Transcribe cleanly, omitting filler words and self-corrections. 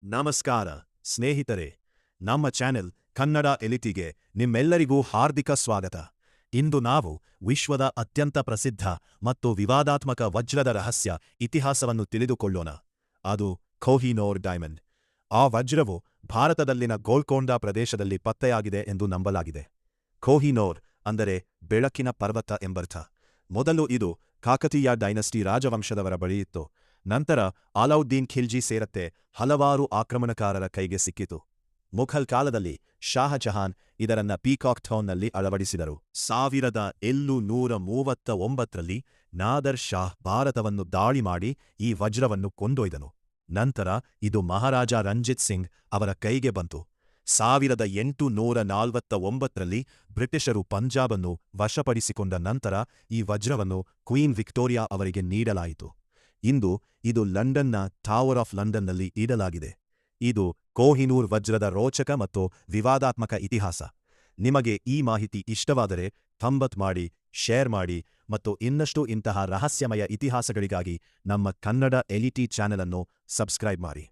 ನಮಸ್ಕಾರ ಸ್ನೇಹಿತರೆ, ನಮ್ಮ ಚಾನೆಲ್ ಕನ್ನಡ ಎಲಿಟಿಗೆ ನಿಮ್ಮೆಲ್ಲರಿಗೂ ಹಾರ್ದಿಕ ಸ್ವಾಗತ. ಇಂದು ನಾವು ವಿಶ್ವದ ಅತ್ಯಂತ ಪ್ರಸಿದ್ಧ ಮತ್ತು ವಿವಾದಾತ್ಮಕ ವಜ್ರದ ರಹಸ್ಯ ಇತಿಹಾಸವನ್ನು ತಿಳಿದುಕೊಳ್ಳೋಣ. ಅದು ಕೊಹಿನೂರ್ ಡೈಮಂಡ್. ಆ ವಜ್ರವು ಭಾರತದಲ್ಲಿನ ಗೋಲ್ಕೊಂಡ ಪ್ರದೇಶದಲ್ಲಿ ಪತ್ತೆಯಾಗಿದೆ ಎಂದು ನಂಬಲಾಗಿದೆ. ಕೊಹಿನೂರ್ ಅಂದರೆ ಬೆಳಕಿನ ಪರ್ವತ ಎಂಬರ್ಥ. ಮೊದಲು ಇದು ಕಾಕತೀಯ ಡೈನಸ್ಟಿ ರಾಜವಂಶದವರ ಬಳಿಯಿತ್ತು. ನಂತರ ಅಲಾವುದ್ದೀನ್ ಖಿಲ್ಜಿ ಸೇರತ್ತೆ ಹಲವಾರು ಆಕ್ರಮಣಕಾರರ ಕೈಗೆ ಸಿಕ್ಕಿತು. ಮುಘಲ್ ಕಾಲದಲ್ಲಿ ಶಾಹಜಹಾನ್ ಇದರನ್ನ ಪೀಕಾಕ್ ಟೌನ್ನಲ್ಲಿ ಅಳವಡಿಸಿದರು. 1739ರಲ್ಲಿ ನಾದರ್ ಶಾಹ್ ಭಾರತವನ್ನು ದಾಳಿ ಮಾಡಿ ಈ ವಜ್ರವನ್ನು ಕೊಂಡೊಯ್ದನು. ನಂತರ ಇದು ಮಹಾರಾಜ ರಂಜಿತ್ ಸಿಂಗ್ ಅವರ ಕೈಗೆ ಬಂತು. 1849ರಲ್ಲಿ ಬ್ರಿಟಿಷರು ಪಂಜಾಬನ್ನು ವಶಪಡಿಸಿಕೊಂಡ ನಂತರ ಈ ವಜ್ರವನ್ನು ಕ್ವೀನ್ ವಿಕ್ಟೋರಿಯಾ ಅವರಿಗೆ ನೀಡಲಾಯಿತು. ಇಂದು ಇದು ಲಂಡನ್ನ ಟವರ್ ಆಫ್ ಲಂಡನ್ನಲ್ಲಿ ಇಡಲಾಗಿದೆ. ಇದು ಕೊಹಿನೂರ್ ವಜ್ರದ ರೋಚಕ ಮತ್ತು ವಿವಾದಾತ್ಮಕ ಇತಿಹಾಸ. ನಿಮಗೆ ಈ ಮಾಹಿತಿ ಇಷ್ಟವಾದರೆ ಥಂಬ್ ಮಾಡಿ, ಶೇರ್ ಮಾಡಿ ಮತ್ತು ಇನ್ನಷ್ಟು ಇಂತಹ ರಹಸ್ಯಮಯ ಇತಿಹಾಸಗಳಿಗಾಗಿ ನಮ್ಮ ಕನ್ನಡ ಎಲಿಟಿ ಚಾನೆಲ್ ಅನ್ನು ಸಬ್ಸ್ಕ್ರೈಬ್ ಮಾಡಿ.